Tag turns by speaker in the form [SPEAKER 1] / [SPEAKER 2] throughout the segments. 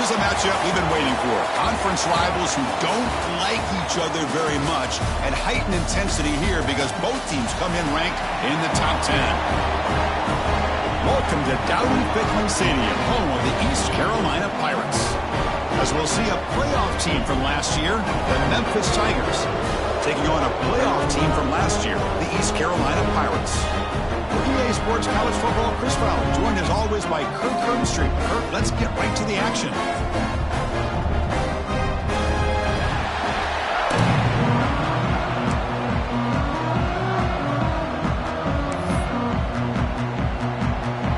[SPEAKER 1] Here's a matchup we've been waiting for. Conference rivals who don't like each other very much, and heightened intensity here because both teams come in ranked in the top 10. Welcome to Dowdy-Ficklen Stadium, home of the East Carolina Pirates. As we'll see a playoff team from last year, the Memphis Tigers, taking on a playoff team from last year, the East Carolina Pirates. For EA Sports College Football, Chris Fowler, joined as always by Kirk Herbstreit. Kirk, let's get right to the action.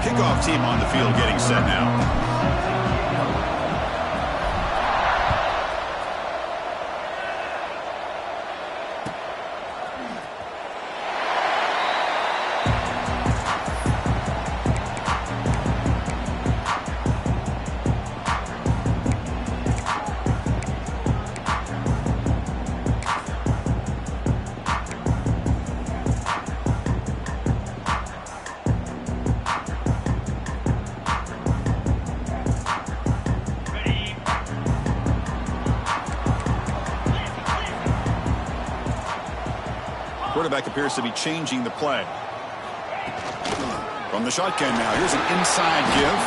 [SPEAKER 1] Kickoff team on the field getting set now. Quarterback appears to be changing the play. From the shotgun now, here's an inside give.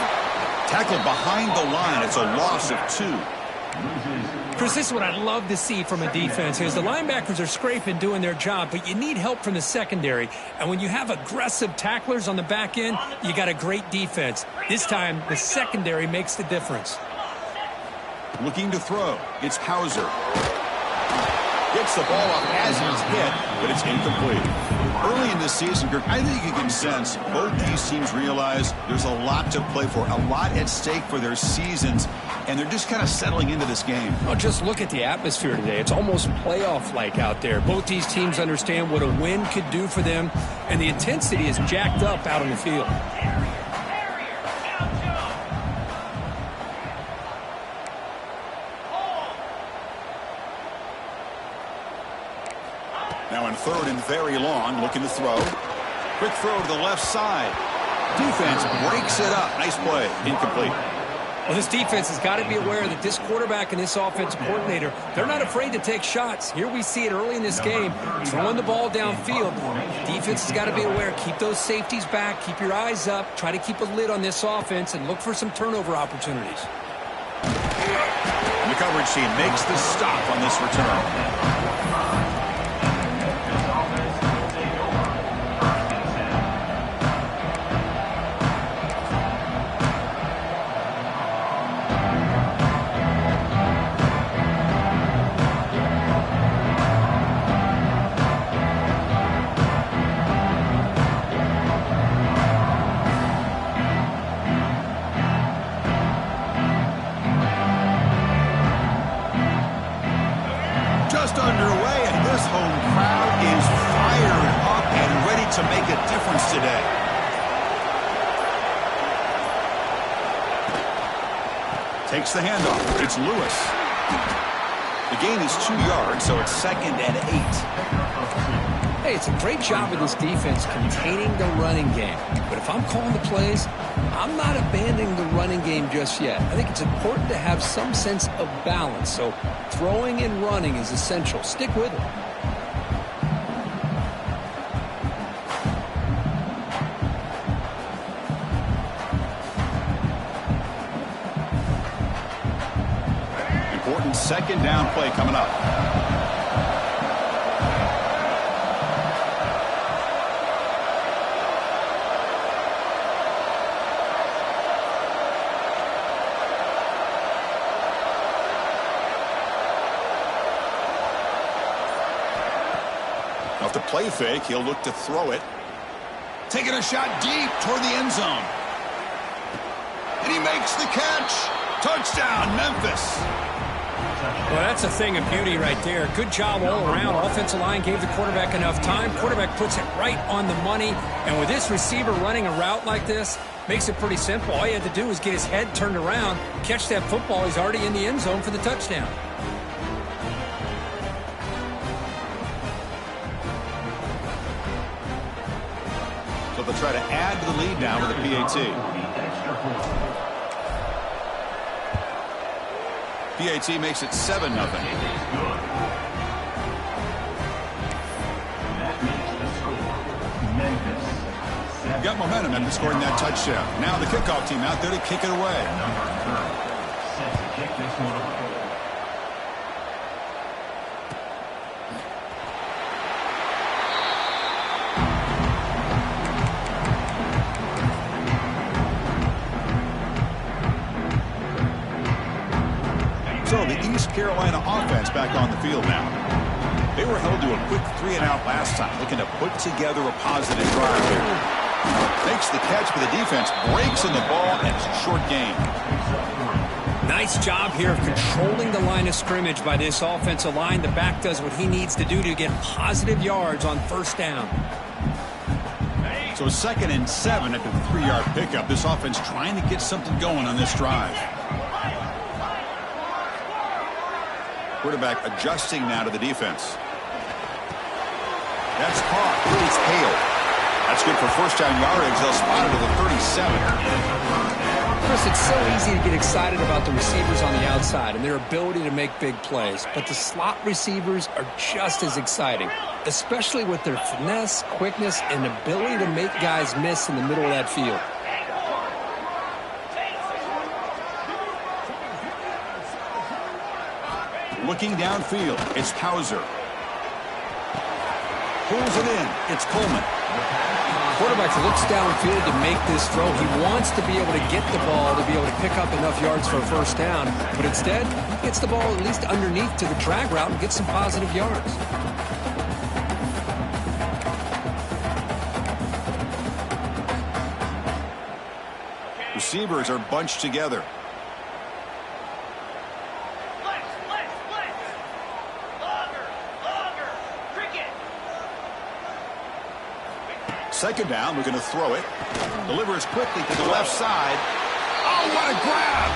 [SPEAKER 1] Tackled behind the line. It's a loss of 2.
[SPEAKER 2] Chris, this is what I'd love to see from a defense. Is the linebackers are scraping, doing their job, but you need help from the secondary. And when you have aggressive tacklers on the back end, you got a great defense. This time, the secondary makes the difference.
[SPEAKER 1] Looking to throw. It's Hauser. Gets the ball off as he's hit, but it's incomplete. Early in this season, Kirk, I think you can sense both these teams realize there's a lot to play for, a lot at stake for their seasons, and they're just kind of settling into this game.
[SPEAKER 2] Oh, just look at the atmosphere today. It's almost playoff-like out there. Both these teams understand what a win could do for them, and the intensity is jacked up out on the field.
[SPEAKER 1] Now in third and very long, looking to throw. Quick throw to the left side. Defense breaks it up. Nice play. Incomplete.
[SPEAKER 2] Well, this defense has got to be aware that this quarterback and this offensive coordinator, they're not afraid to take shots. Here we see it early in this game, throwing the ball downfield. Defense has got to be aware. Keep those safeties back. Keep your eyes up. Try to keep a lid on this offense and look for some turnover opportunities.
[SPEAKER 1] And the coverage team makes the stop on this return. Underway, and this home crowd is fired up and ready to make a difference today. Takes the handoff. It's Lewis. The gain is 2 yards, so it's 2nd and 8.
[SPEAKER 2] Hey, it's a great job of this defense containing the running game. But if I'm calling the plays, I'm not abandoning the running game just yet. I think it's important to have some sense of balance. So throwing and running is essential. Stick with it.
[SPEAKER 1] Important 2nd down play coming up. Off the play fake, he'll look to throw it. Taking a shot deep toward the end zone. And he makes the catch. Touchdown, Memphis.
[SPEAKER 2] Well, that's a thing of beauty right there. Good job all around. Offensive line gave the quarterback enough time. Quarterback puts it right on the money. And with this receiver running a route like this, makes it pretty simple. All you had to do was get his head turned around, catch that football. He's already in the end zone for the touchdown.
[SPEAKER 1] So they'll try to add to the lead now with the PAT. PAT makes it 7-0. Got momentum after scoring that touchdown. Now the kickoff team out there to kick it away. So the East Carolina offense back on the field now. They were held to a quick 3-and-out last time, looking to put together a positive drive here. Makes the catch, but the defense breaks in the ball, and it's a short gain.
[SPEAKER 2] Nice job here of controlling the line of scrimmage by this offensive line. The back does what he needs to do to get positive yards on first down.
[SPEAKER 1] So 2nd and 7 after the 3-yard pickup. This offense trying to get something going on this drive. Quarterback adjusting now to the defense. That's caught. It's Hale. That's good for first down yardage. They'll spot it to the 37.
[SPEAKER 2] Chris, it's so easy to get excited about the receivers on the outside and their ability to make big plays. But the slot receivers are just as exciting, especially with their finesse, quickness, and ability to make guys miss in the middle of that field.
[SPEAKER 1] Looking downfield, it's Hauser. Pulls it in. It's Coleman.
[SPEAKER 2] Quarterback looks downfield to make this throw. He wants to be able to get the ball to be able to pick up enough yards for a first down. But instead, he gets the ball at least underneath to the drag route and gets some positive yards.
[SPEAKER 1] Receivers are bunched together. Second down, we're going to throw it. Delivers quickly to the left side. Oh, what a grab!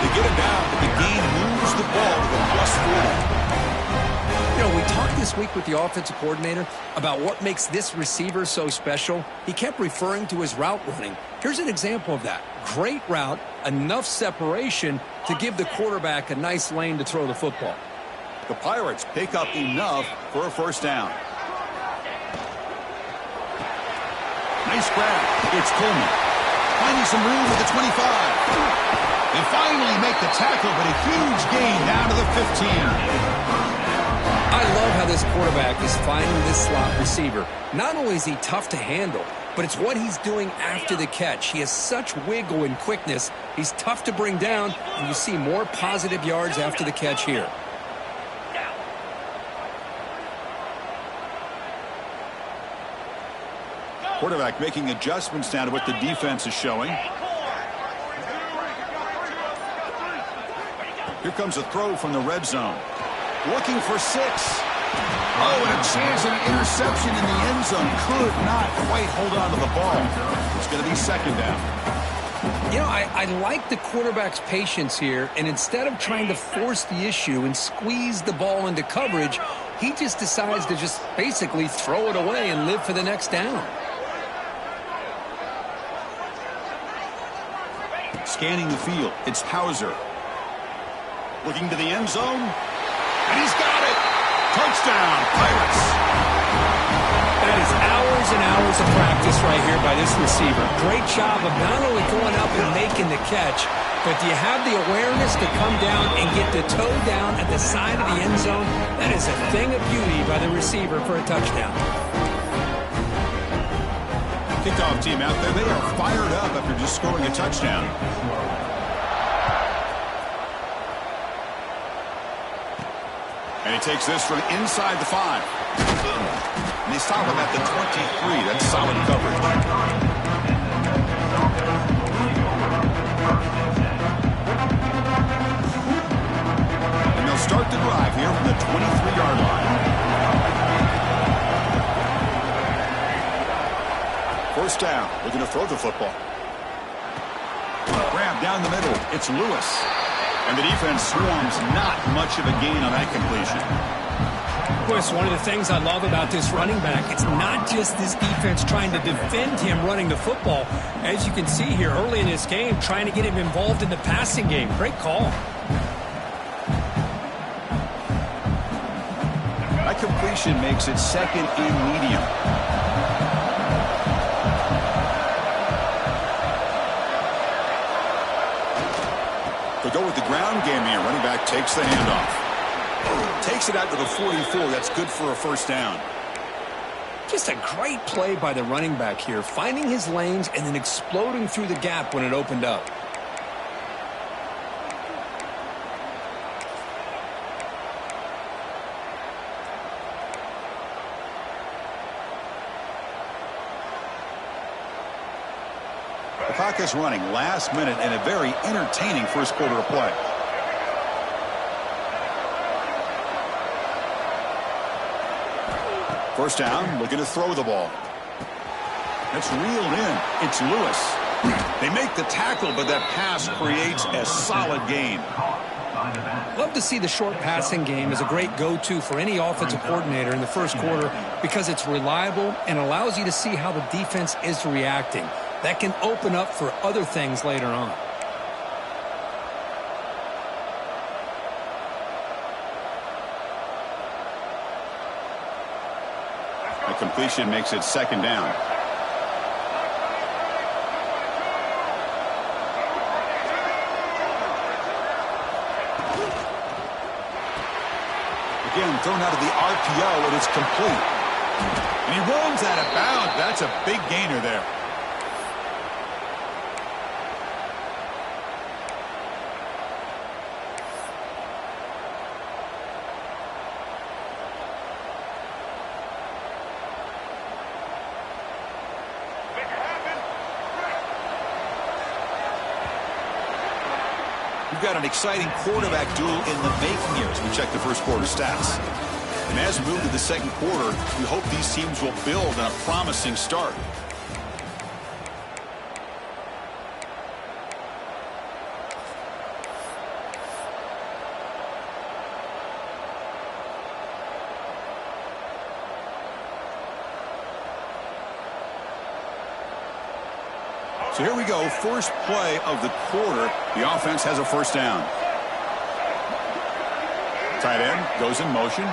[SPEAKER 1] They get it down, but the gain moves the ball to the +4.
[SPEAKER 2] You know, we talked this week with the offensive coordinator about what makes this receiver so special. He kept referring to his route running. Here's an example of that. Great route, enough separation to give the quarterback a nice lane to throw the football.
[SPEAKER 1] The Pirates pick up enough for a first down. Nice grab. It's Coleman. Finding some room at the 25. They finally make the tackle, but a huge gain down to the 15.
[SPEAKER 2] I love how this quarterback is finding this slot receiver. Not only is he tough to handle, but it's what he's doing after the catch. He has such wiggle and quickness. He's tough to bring down, and you see more positive yards after the catch here.
[SPEAKER 1] Quarterback making adjustments now to what the defense is showing. Here comes a throw from the red zone. Looking for 6. Oh, and a chance at an interception in the end zone. Could not quite hold on to the ball. It's going to be second down.
[SPEAKER 2] You know, I like the quarterback's patience here, and instead of trying to force the issue and squeeze the ball into coverage, he just decides to just basically throw it away and live for the next down.
[SPEAKER 1] Scanning the field, it's Hauser. Looking to the end zone, and he's got it! Touchdown, Pirates!
[SPEAKER 2] That is hours and hours of practice right here by this receiver. Great job of not only going up and making the catch, but do you have the awareness to come down and get the toe down at the side of the end zone? That is a thing of beauty by the receiver for a touchdown.
[SPEAKER 1] Kickoff team out there, they are fired up after just scoring a touchdown. And he takes this from inside the 5. And they stop him at the 23. That's solid coverage. And they'll start the drive here from the 23-yard line. First down. They're going to throw the football. Grab down the middle. It's Lewis. And the defense swarms. Not much of a gain on that completion.
[SPEAKER 2] Chris, one of the things I love about this running back, it's not just this defense trying to defend him running the football. As you can see here early in this game, trying to get him involved in the passing game. Great call.
[SPEAKER 1] That completion makes it second and medium. They go with the ground game here. Running back takes the handoff. Takes it out to the 44. That's good for a first down.
[SPEAKER 2] Just a great play by the running back here, finding his lanes and then exploding through the gap when it opened up.
[SPEAKER 1] The clock is running last minute in a very entertaining first quarter of play. First down, looking to throw the ball. That's reeled in. It's Lewis. They make the tackle, but that pass creates a solid gain.
[SPEAKER 2] Love to see the short passing game as a great go-to for any offensive coordinator in the first quarter because it's reliable and allows you to see how the defense is reacting. That can open up for other things later on.
[SPEAKER 1] The completion makes it second down. Again, thrown out of the RPO, and it's complete. And he rolls out of bounds. That's a big gainer there. We've got an exciting quarterback duel in the making here as we check the first quarter stats. And as we move to the second quarter, we hope these teams will build on a promising start. So here we go, first play of the quarter. The offense has a first down. Tight end goes in motion.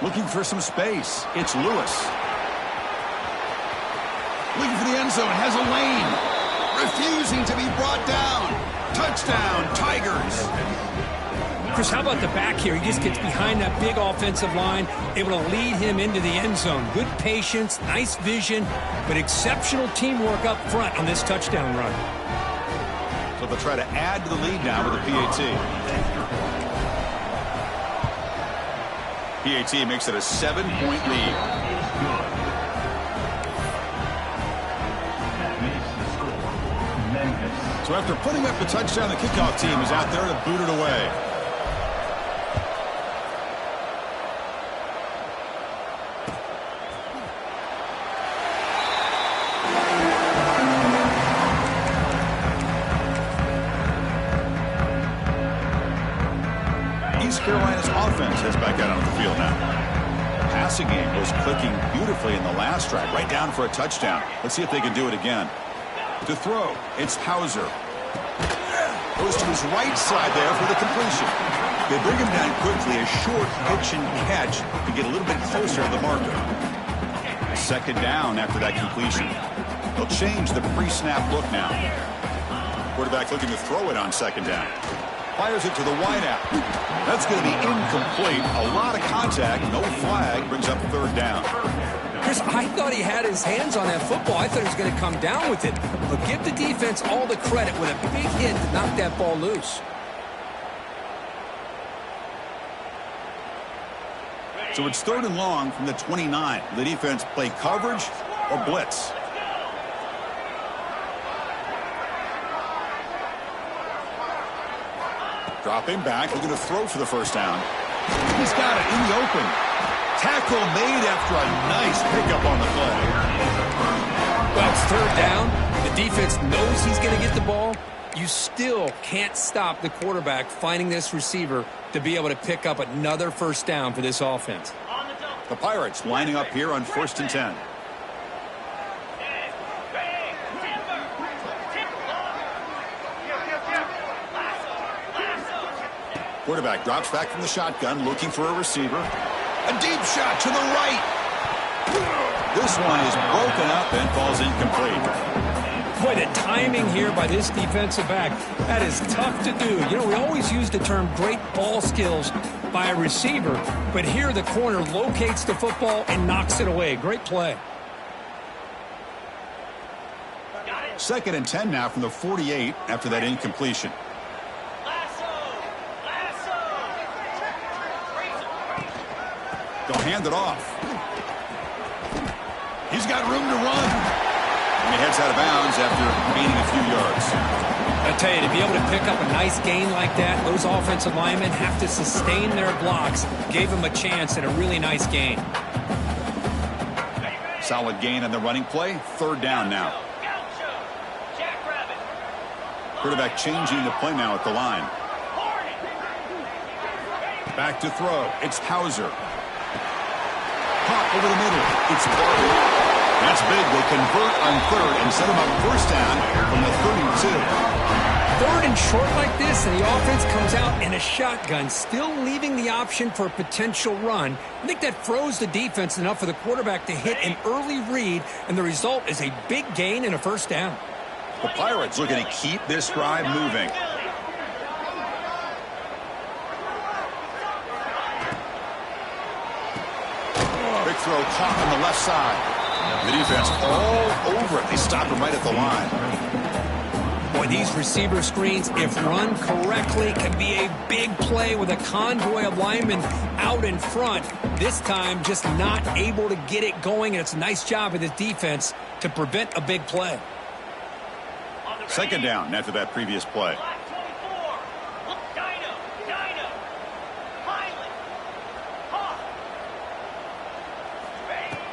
[SPEAKER 1] Looking for some space. It's Lewis. Looking for the end zone, has a lane. Refusing to be brought down. Touchdown, Tigers.
[SPEAKER 2] Chris, how about the back here? He just gets behind that big offensive line, able to lead him into the end zone. Good patience, nice vision, but exceptional teamwork up front on this touchdown run.
[SPEAKER 1] So they'll try to add to the lead now with a PAT. PAT makes it a 7-point lead. So after putting up the touchdown, the kickoff team is out there to boot it away. East Carolina's offense is back out on the field now. The passing game was clicking beautifully in the last drive, right down for a touchdown. Let's see if they can do it again. To throw, it's Hauser. Goes to his right side there for the completion. They bring him down quickly, a short pitch and catch to get a little bit closer to the marker. Second down after that completion. They'll change the pre-snap look now. Quarterback looking to throw it on second down. Fires it to the wideout. That's going to be incomplete. A lot of contact. No flag. Brings up third down.
[SPEAKER 2] Chris, I thought he had his hands on that football. I thought he was going to come down with it. But give the defense all the credit with a big hit to knock that ball loose.
[SPEAKER 1] So it's third and long from the 29. The defense play coverage or blitz. Dropping back, looking to throw for the first down. He's got it in the open. Tackle made after a nice pickup on the play.
[SPEAKER 2] Well, it's third down. The defense knows he's going to get the ball. You still can't stop the quarterback finding this receiver to be able to pick up another first down for this offense.
[SPEAKER 1] The Pirates lining up here on 1st and 10. Quarterback drops back from the shotgun, looking for a receiver. A deep shot to the right. This one is broken up and falls incomplete.
[SPEAKER 2] Boy, the timing here by this defensive back, that is tough to do. You know, we always use the term great ball skills by a receiver, but here the corner locates the football and knocks it away. Great play.
[SPEAKER 1] 2nd and 10 now from the 48 after that incompletion. They'll hand it off. He's got room to run. And he heads out of bounds after gaining a few yards.
[SPEAKER 2] I tell you, to be able to pick up a nice gain like that, those offensive linemen have to sustain their blocks. Gave him a chance at a really nice gain.
[SPEAKER 1] Solid gain on the running play. 3rd down now. Quarterback changing the play now at the line. Back to throw. It's Hauser. Pop over the middle. It's Barber. That's big. They convert on 3rd and set him up 1st down from the 32.
[SPEAKER 2] 3rd and short like this, and the offense comes out in a shotgun, still leaving the option for a potential run. I think that froze the defense enough for the quarterback to hit an early read, and the result is a big gain and a 1st down.
[SPEAKER 1] The Pirates looking to keep this drive moving. Big throw caught on the left side. The defense all over it. They stop him right at the line.
[SPEAKER 2] Boy, these receiver screens, if run correctly, can be a big play with a convoy of linemen out in front. This time, just not able to get it going, and it's a nice job of the defense to prevent a big play.
[SPEAKER 1] 2nd down after that previous play.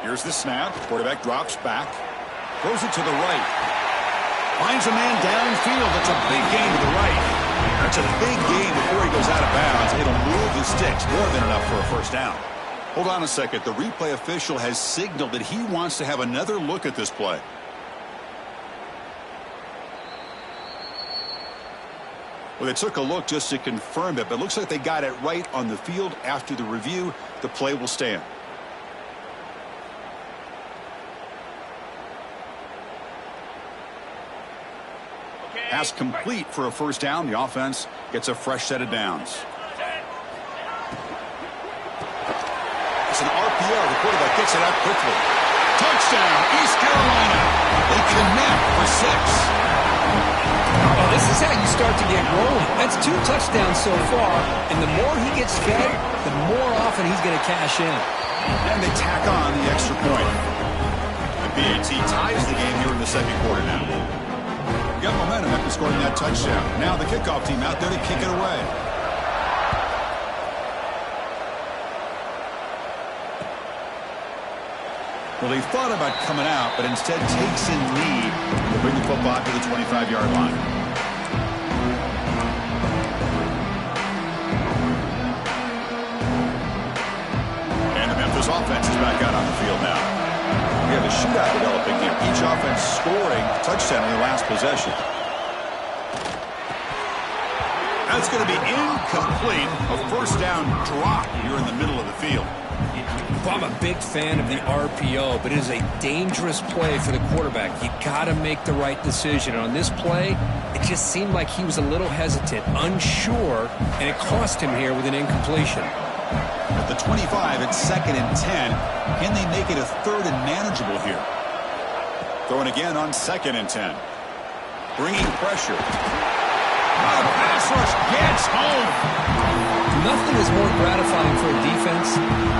[SPEAKER 1] Here's the snap. Quarterback drops back. Throws it to the right. Finds a man downfield. That's a big gain to the right. That's a big gain before he goes out of bounds. It'll move the sticks. More than enough for a 1st down. Hold on a second. The replay official has signaled that he wants to have another look at this play. Well, they took a look just to confirm it, but it looks like they got it right on the field. After the review, the play will stand. Pass complete for a 1st down. The offense gets a fresh set of downs. It's an RPO. The quarterback gets it out quickly. Touchdown, East Carolina. They connect for 6.
[SPEAKER 2] Well, this is how you start to get rolling. That's 2 touchdowns so far, and the more he gets fed, the more often he's going to cash in.
[SPEAKER 1] And they tack on the extra point. The BAT ties the game here in the 2nd quarter now. Got momentum after scoring that touchdown. Now the kickoff team out there to kick it away. Well, he thought about coming out, but instead takes in lead to bring the football to the 25-yard line. And the Memphis offense is back out on the field now. We have a shootout developing here. Each offense scoring a touchdown in their last possession. That's going to be incomplete. A 1st down drop here in the middle of the field.
[SPEAKER 2] Well, I'm a big fan of the RPO, but it is a dangerous play for the quarterback. You got to make the right decision. On this play, it just seemed like he was a little hesitant, unsure, and it cost him here with an incompletion.
[SPEAKER 1] At the 25, it's 2nd and 10. Can they make it a 3rd and manageable here? Throwing again on 2nd and 10. Bringing pressure. The pass rush gets home.
[SPEAKER 2] Nothing is more gratifying for a defense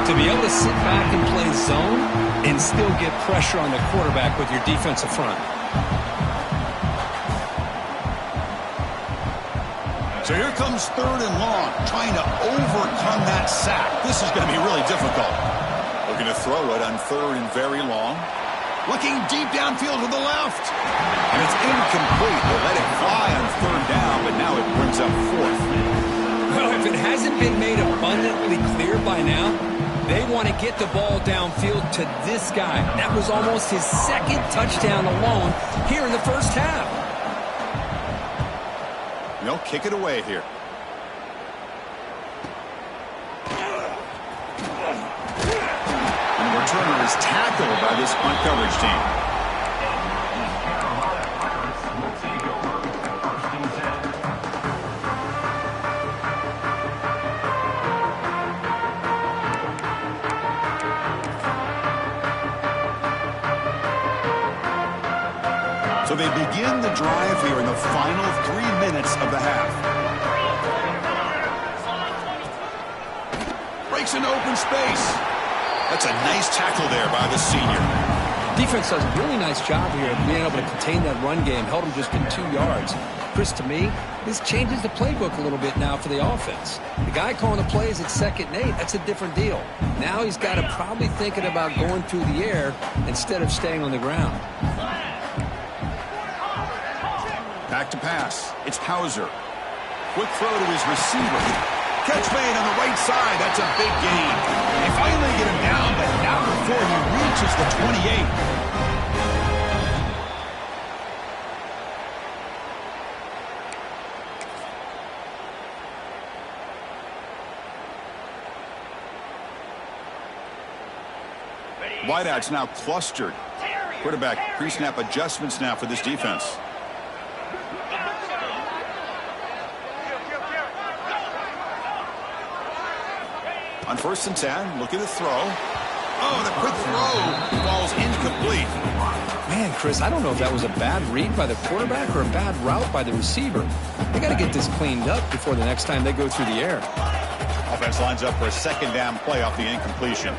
[SPEAKER 2] to be able to sit back and play zone and still get pressure on the quarterback with your defensive front.
[SPEAKER 1] So here comes 3rd and long, trying to overcome that sack. This is going to be really difficult. We're going to throw it on 3rd and very long. Looking deep downfield to the left. And it's incomplete. They let it fly on 3rd down, but now it brings up 4th.
[SPEAKER 2] Well, if it hasn't been made abundantly clear by now, they want to get the ball downfield to this guy. That was almost his 2nd touchdown alone here in the 1st half.
[SPEAKER 1] They'll kick it away here. is tackled by this punt coverage team. So they begin the drive here in the final 3 minutes of the half. Breaks into open space. That's a nice tackle there by the senior.
[SPEAKER 2] Defense does a really nice job here of being able to contain that run game. Held him just in 2 yards. Chris, to me, this changes the playbook a little bit now for the offense. The guy calling the plays at 2nd and 8, that's a different deal. Now he's got to probably thinking about going through the air instead of staying on the ground.
[SPEAKER 1] Back to pass. It's Hauser. Quick throw to his receiver. Catch made on the right side. That's a big gain. They finally get him down, but not before he reaches the 28. Wideouts now clustered. Quarterback pre-snap adjustments now for this defense. On 1st and 10, look at the throw. Oh, the quick throw falls incomplete.
[SPEAKER 2] Man, Chris, I don't know if that was a bad read by the quarterback or a bad route by the receiver. They got to get this cleaned up before the next time they go through the air.
[SPEAKER 1] Offense lines up for a 2nd down play off the incompletion.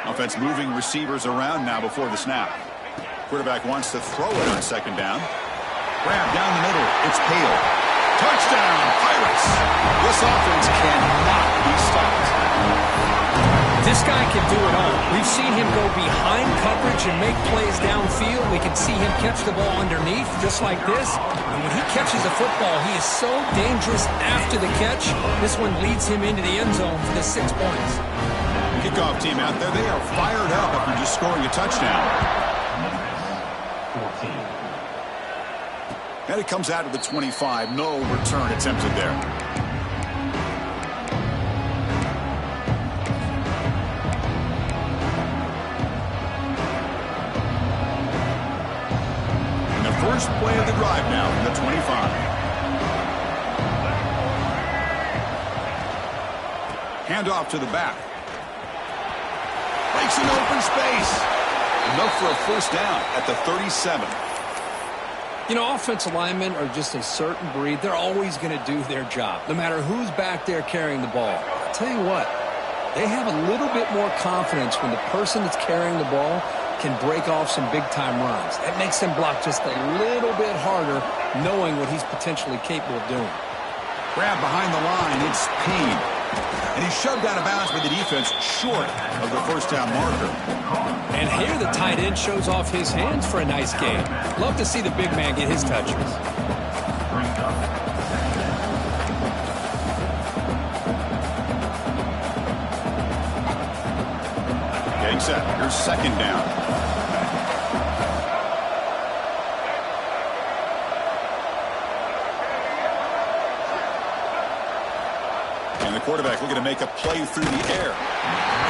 [SPEAKER 1] Offense moving receivers around now before the snap. Quarterback wants to throw it on 2nd down. Grab down the middle. It's Hale. Touchdown, Pirates. This offense cannot be stopped.
[SPEAKER 2] This guy can do it all. We've seen him go behind coverage and make plays downfield. We can see him catch the ball underneath just like this. And when he catches the football, he is so dangerous after the catch. This one leads him into the end zone for the 6 points.
[SPEAKER 1] Kickoff team out there, they are fired up after just scoring a touchdown. And it comes out of the 25. No return attempted there. And the first play of the drive now from the 25. Handoff to the back. Breaks in open space. Enough for a 1st down at the 37.
[SPEAKER 2] You know, offensive linemen are just a certain breed. They're always going to do their job, no matter who's back there carrying the ball. I'll tell you what, they have a little bit more confidence when the person that's carrying the ball can break off some big-time runs. That makes them block just a little bit harder, knowing what he's potentially capable of doing.
[SPEAKER 1] Grab behind the line. It's Payne. And he's shoved out of bounds by the defense short of the 1st down marker.
[SPEAKER 2] And here the tight end shows off his hands for a nice gain. Love to see the big man get his touches.
[SPEAKER 1] Getting set. Here's 2nd down. And the quarterback looking to make a play through the air.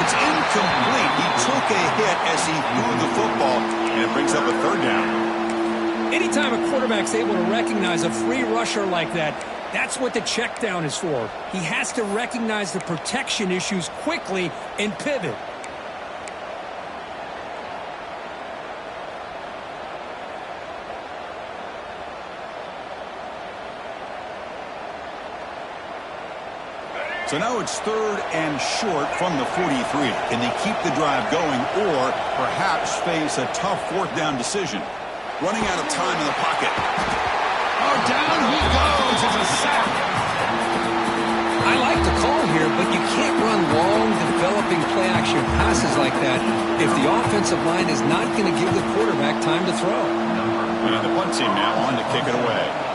[SPEAKER 1] It's incomplete. He took a hit as he threw the football, and it brings up a 3rd down.
[SPEAKER 2] Anytime a quarterback's able to recognize a free rusher like that, that's what the check down is for. He has to recognize the protection issues quickly and pivot.
[SPEAKER 1] So now it's 3rd and short from the 43. Can they keep the drive going or perhaps face a tough 4th down decision? Running out of time in the pocket. Oh, down he goes. It's a sack.
[SPEAKER 2] I like the call here, but you can't run long, developing play-action passes like that if the offensive line is not going to give the quarterback time to throw.
[SPEAKER 1] And the punt team now on to kick it away.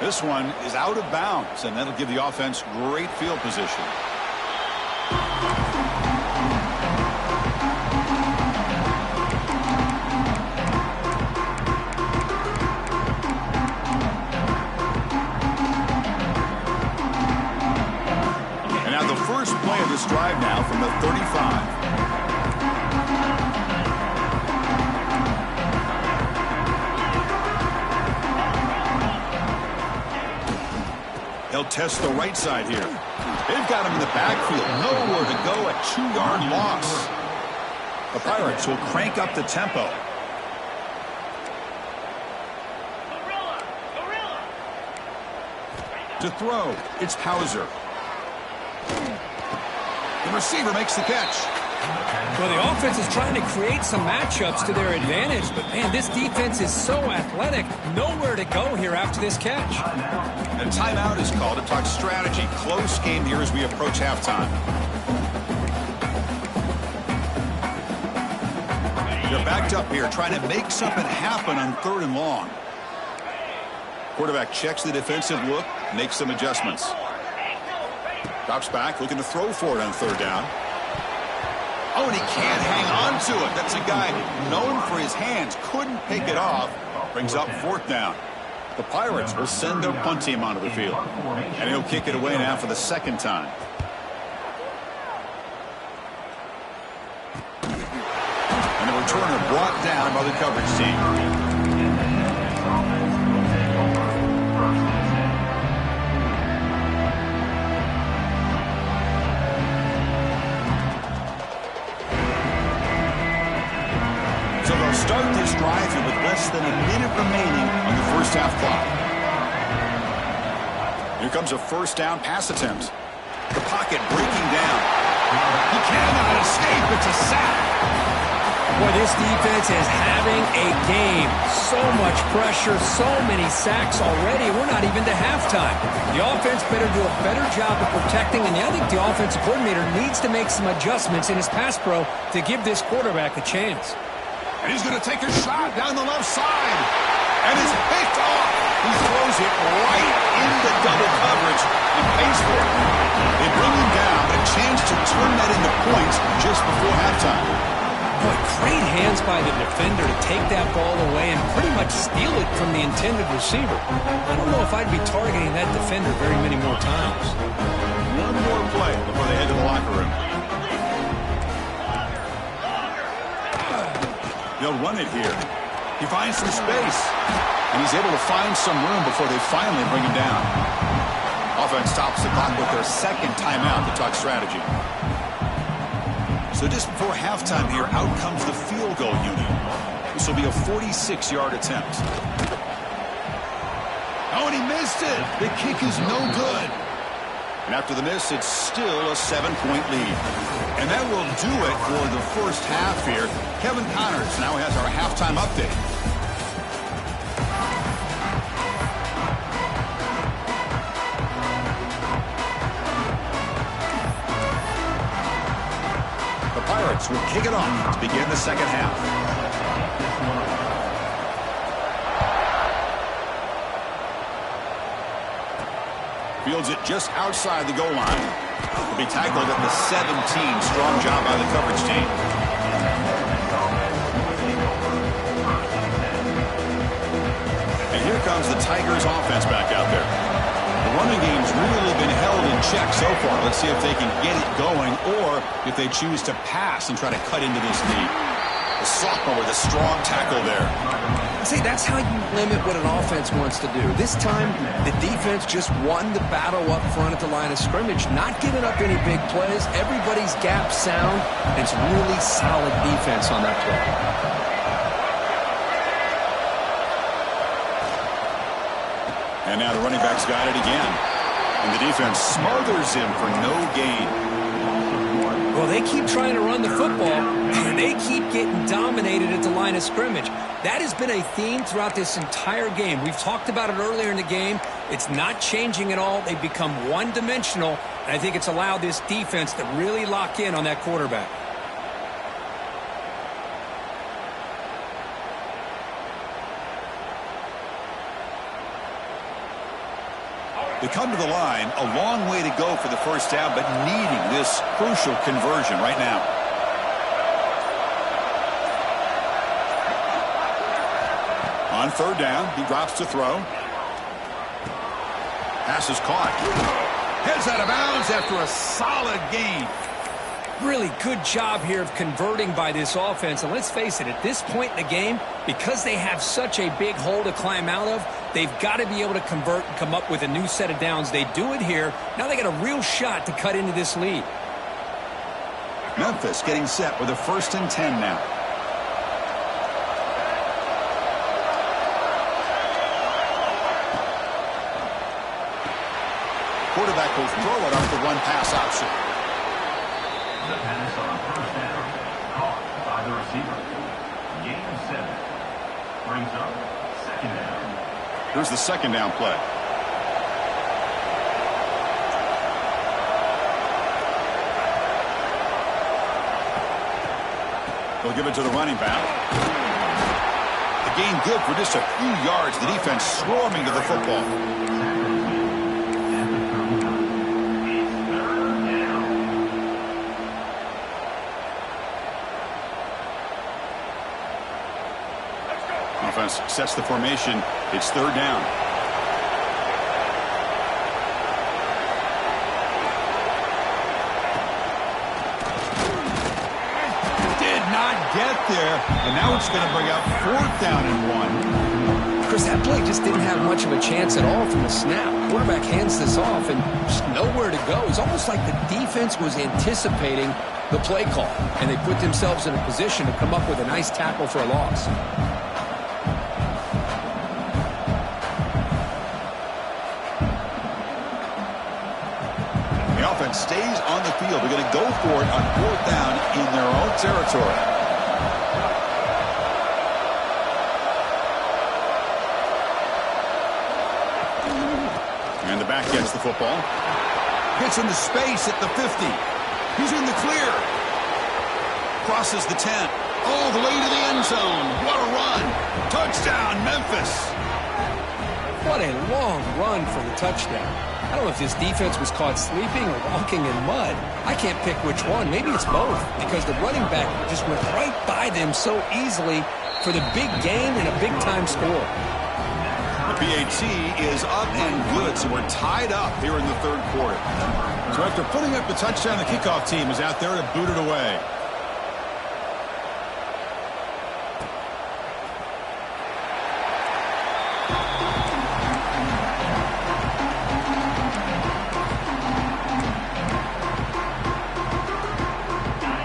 [SPEAKER 1] This one is out of bounds, and that'll give the offense great field position. first play of this drive now from the 35. He'll test the right side here. They've got him in the backfield. Nowhere to go, a 2-yard loss. The Pirates will crank up the tempo. To throw, it's Hauser. The receiver makes the catch.
[SPEAKER 2] Well, the offense is trying to create some matchups to their advantage, but, man, this defense is so athletic. Nowhere to go here after this catch.
[SPEAKER 1] A timeout is called to talk strategy. Close game here as we approach halftime. They're backed up here trying to make something happen on 3rd and long. Quarterback checks the defensive look, makes some adjustments. Drops back, looking to throw for it on 3rd down. Oh, and he can't hang on to it. That's a guy known for his hands. Couldn't pick it off. Brings up 4th down. The Pirates will send their punt team onto the field. And he'll kick it away now for the 2nd time. And the returner brought down by the coverage team. So they'll start this drive here with less than a minute remaining on the first half clock. Here comes a 1st down pass attempt. The pocket breaking down. He cannot escape. It's a sack.
[SPEAKER 2] Boy, this defense is having a game. So much pressure, so many sacks already. We're not even to halftime. The offense better do a better job of protecting, and I think the offensive coordinator needs to make some adjustments in his pass pro to give this quarterback a chance.
[SPEAKER 1] And he's going to take a shot down the left side. And it's picked off. He throws it right into double coverage and pays for it. They bring him down, a chance to turn that into points just before halftime.
[SPEAKER 2] Boy, great hands by the defender to take that ball away and pretty much steal it from the intended receiver. I don't know if I'd be targeting that defender very many more times.
[SPEAKER 1] One more play before they head to the locker room. They'll run it here. He finds some space. And he's able to find some room before they finally bring him down. Offense stops the clock with their 2nd timeout to talk strategy. So just before halftime here, out comes the field goal unit. This will be a 46-yard attempt. Oh, and he missed it. The kick is no good. And after the miss, it's still a 7-point lead. And that will do it for the first half here. Kevin Connors now has our halftime update. The Pirates will kick it off to begin the 2nd half. Fields it just outside the goal line. Will be tackled at the 17. Strong job by the coverage team. And here comes the Tigers offense back out there. The running game's really been held in check so far. Let's see if they can get it going or if they choose to pass and try to cut into this lead. The sophomore with a strong tackle there.
[SPEAKER 2] See, that's how you limit what an offense wants to do. This time, the defense just won the battle up front at the line of scrimmage, not giving up any big plays. Everybody's gap sound. It's really solid defense on that play.
[SPEAKER 1] And now the running back's got it again. And the defense smothers him for no gain.
[SPEAKER 2] Well, they keep trying to run the football, and they keep getting dominated at the line of scrimmage. That has been a theme throughout this entire game. We've talked about it earlier in the game. It's not changing at all. They've become one-dimensional, and I think it's allowed this defense to really lock in on that quarterback.
[SPEAKER 1] They come to the line, a long way to go for the first down, but needing this crucial conversion right now. On 3rd down, he drops to throw. Pass is caught. Heads out of bounds after a solid gain.
[SPEAKER 2] Really good job here of converting by this offense. And let's face it, at this point in the game, because they have such a big hole to climb out of, they've got to be able to convert and come up with a new set of downs. They do it here. Now they got a real shot to cut into this lead.
[SPEAKER 1] Memphis getting set with a 1st and 10 now. Quarterback will throw it off the run-pass option.
[SPEAKER 3] The pass on 1st down, caught by the receiver. Gain of 7. Brings up 2nd down.
[SPEAKER 1] Here's the 2nd down play. They'll give it to the running back. The gain good for just a few yards. The defense swarming to the football. Offense sets the formation. It's 3rd down. Did not get there. And now it's going to bring up 4th down and 1.
[SPEAKER 2] Chris, that play just didn't have much of a chance at all from the snap. Quarterback hands this off and just nowhere to go. It's almost like the defense was anticipating the play call, and they put themselves in a position to come up with a nice tackle for a loss.
[SPEAKER 1] Stays on the field. They're going to go for it on 4th down in their own territory. And the back gets the football. Gets into space at the 50. He's in the clear. Crosses the 10. All the way to the end zone. What a run. Touchdown, Memphis.
[SPEAKER 2] What a long run for the touchdown. I don't know if this defense was caught sleeping or walking in mud. I can't pick which one. Maybe it's both, because the running back just went right by them so easily for the big gain and a big-time score.
[SPEAKER 1] The PAT is up and good, so we're tied up here in the 3rd quarter. So after putting up the touchdown, the kickoff team is out there to boot it away.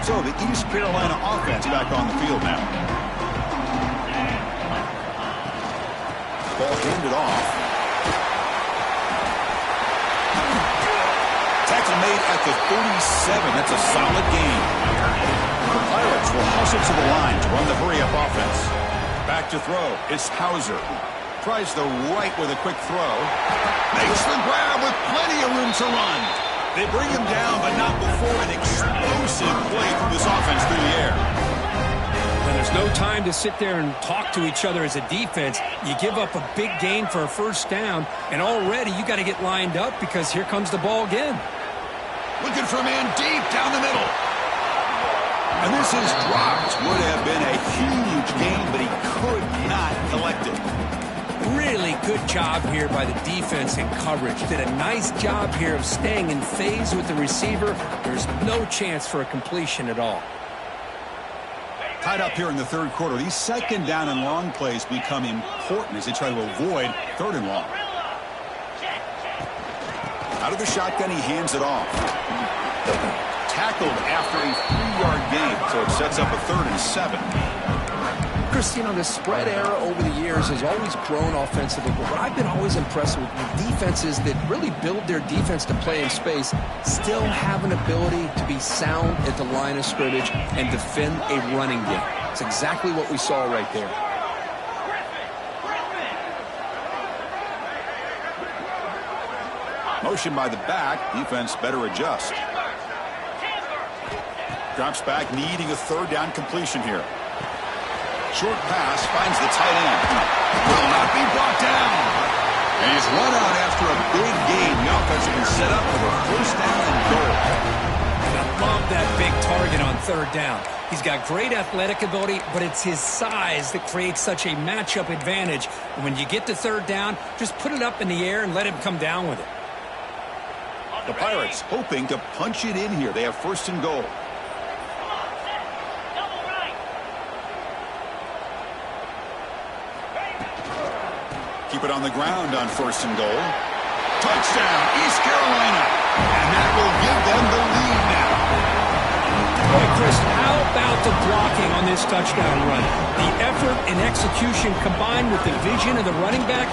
[SPEAKER 1] So the East Carolina offense back on the field now. Ball handed off. Tackle made at the 37. That's a solid gain. The Pirates will hustle to the line to run the hurry-up offense. Back to throw. It's Hauser. Tries the right with a quick throw. Makes the grab with plenty of room to run. They bring him down, but not before an explosive play from this offense through the air.
[SPEAKER 2] And there's no time to sit there and talk to each other as a defense. You give up a big gain for a 1st down, and already you got to get lined up because here comes the ball again.
[SPEAKER 1] Looking for a man deep down the middle. And this is dropped. Would have been a huge gain, but he could not collect it.
[SPEAKER 2] Really good job here by the defense in coverage. Did a nice job here of staying in phase with the receiver. There's no chance for a completion at all.
[SPEAKER 1] Tied up here in the 3rd quarter. These 2nd down and long plays become important as they try to avoid 3rd and long. Out of the shotgun, he hands it off. Tackled after a 3-yard gain, so it sets up a 3rd and 7.
[SPEAKER 2] Chris, you know, the spread era over the years has always grown offensively, but what I've been always impressed with defenses that really build their defense to play in space still have an ability to be sound at the line of scrimmage and defend a running game. It's exactly what we saw right there.
[SPEAKER 1] Motion by the back. Defense better adjust. Drops back, needing a 3rd down completion here. Short pass finds the tight end. Will not be brought down. And he's run out after a big gain. The offense has been set up for a 1st down and goal.
[SPEAKER 2] And I love that big target on 3rd down. He's got great athletic ability, but it's his size that creates such a matchup advantage. And when you get to 3rd down, just put it up in the air and let him come down with it.
[SPEAKER 1] The Pirates hoping to punch it in here. They have first and goal. Keep it on the ground on first and goal. Touchdown, East Carolina. And that will give them the lead now.
[SPEAKER 2] Boy, Chris, how about the blocking on this touchdown run? The effort and execution combined with the vision of the running back,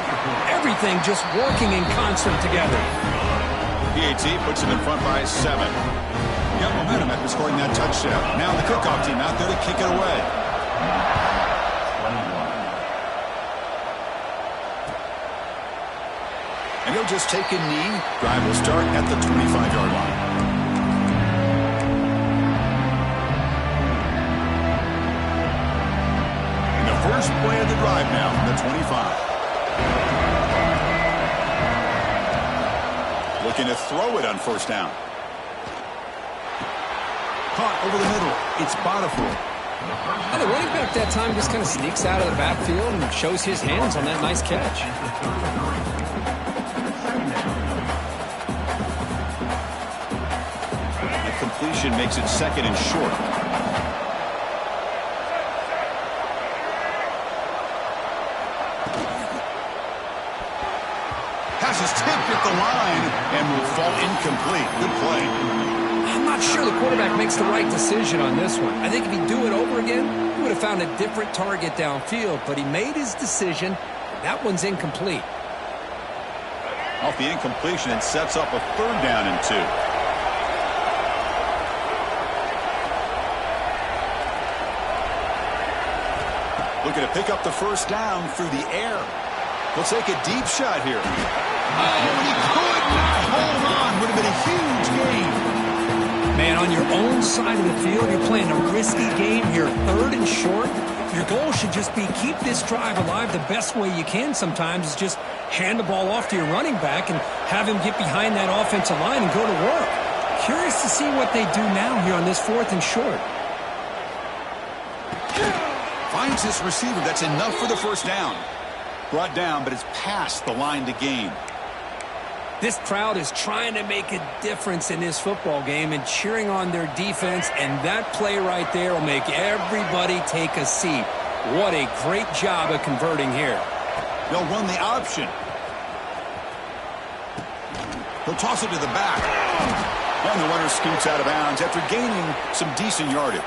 [SPEAKER 2] everything just working in concert together.
[SPEAKER 1] PAT puts him in front by 7. Got momentum after scoring that touchdown. Now the kickoff team out there to kick it away. And he'll just take a knee. Drive will start at the 25-yard line. And the first play of the drive now from the 25. Looking to throw it on first down. Caught over the middle. It's Botifour.
[SPEAKER 2] And the running back that time just kind of sneaks out of the backfield and shows his hands on that nice catch.
[SPEAKER 1] The completion makes it second and short. Pass is tipped at the line and will fall incomplete. Good play.
[SPEAKER 2] I'm not sure the quarterback makes the right decision on this one. I think if he'd do it over again, he would have found a different target downfield, but he made his decision. That one's incomplete.
[SPEAKER 1] Off the incompletion, it sets up a third down and 2. Looking to pick up the first down through the air. We'll take a deep shot here. Oh, he could not hold on. Would have been a huge gain.
[SPEAKER 2] Man, on your own side of the field, you're playing a risky game here. Third and short. Your goal should just be keep this drive alive the best way you can sometimes is just hand the ball off to your running back and have him get behind that offensive line and go to work. Curious to see what they do now here on this fourth and short.
[SPEAKER 1] Finds his receiver. That's enough for the first down. Brought down, but it's past the line to gain.
[SPEAKER 2] This crowd is trying to make a difference in this football game and cheering on their defense, and that play right there will make everybody take a seat. What a great job of converting here.
[SPEAKER 1] They'll run the option. He'll toss it to the back. And the runner scoots out of bounds after gaining some decent yardage.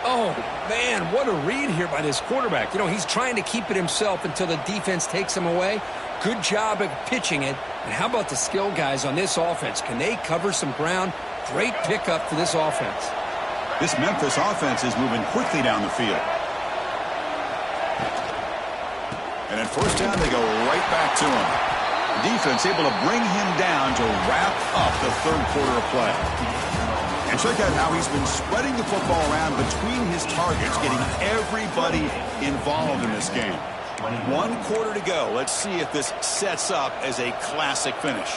[SPEAKER 2] Oh, man, what a read here by this quarterback. You know, he's trying to keep it himself until the defense takes him away. Good job at pitching it. And how about the skill guys on this offense? Can they cover some ground? Great pickup for this offense.
[SPEAKER 1] This Memphis offense is moving quickly down the field. And at first down, they go right back to him. Defense able to bring him down to wrap up the third quarter of play. And check out how he's been spreading the football around between his targets, getting everybody involved in this game. 1 quarter to go. Let's see if this sets up as a classic finish.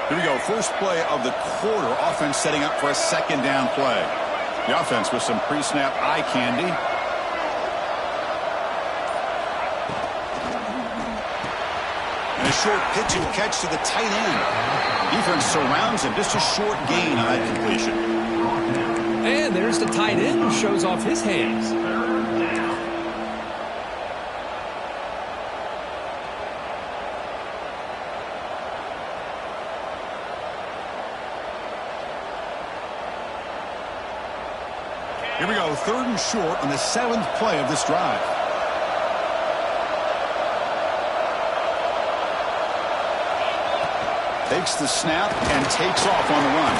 [SPEAKER 1] Here we go. First play of the quarter. Offense setting up for a second down play. The offense with some pre-snap eye candy. And a short pitch and catch to the tight end. Defense surrounds him. Just a short gain on that completion.
[SPEAKER 2] And there's the tight end who shows off his hands.
[SPEAKER 1] Here we go. Third and short on the 7th play of this drive. Takes the snap and takes off on the run.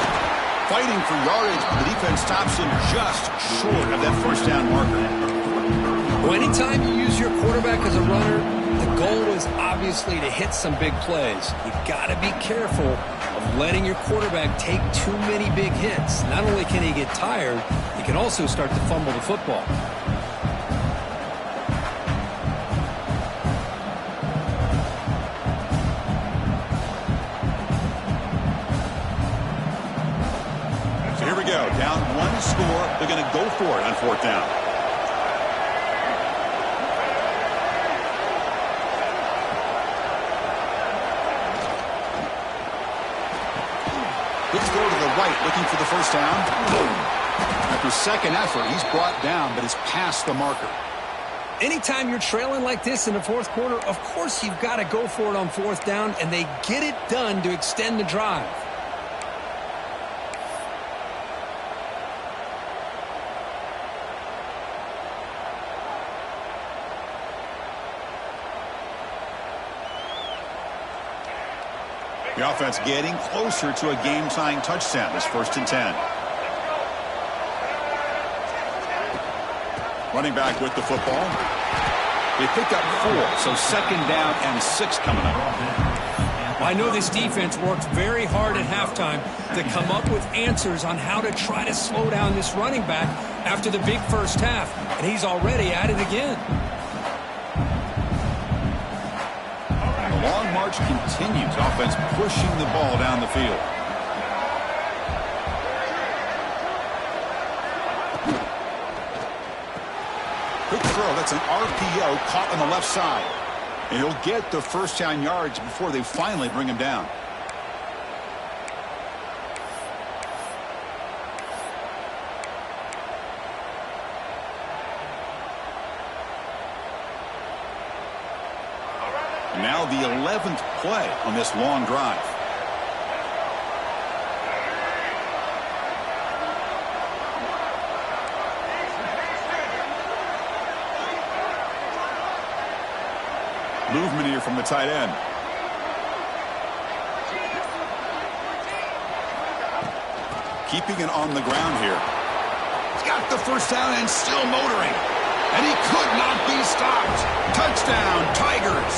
[SPEAKER 1] Fighting for yardage, but the defense stops him just short of that first down marker.
[SPEAKER 2] Well, anytime you use your quarterback as a runner, the goal is obviously to hit some big plays. You've got to be careful of letting your quarterback take too many big hits. Not only can he get tired, he can also start to fumble the football. Down 1 score. They're going to go for it on 4th down.
[SPEAKER 1] Let's go to the right, looking for the first down. After second effort, he's brought down, but is past the marker.
[SPEAKER 2] Anytime you're trailing like this in the fourth quarter, of course you've got to go for it on fourth down, and they get it done to extend the drive.
[SPEAKER 1] The offense getting closer to a game-tying touchdown. It's 1st and 10. Running back with the football. They picked up 4, so 2nd down and 6 coming up.
[SPEAKER 2] I know this defense worked very hard at halftime to come up with answers on how to try to slow down this running back after the big first half, and he's already at it again.
[SPEAKER 1] The long march continues. Offense pushing the ball down the field. Quick throw. That's an RPO caught on the left side. And he'll get the first down yards before they finally bring him down. Now the 11th play on this long drive. Movement here from the tight end. Keeping it on the ground here. He's got the first down and still motoring. And he could not be stopped. Touchdown, Tigers.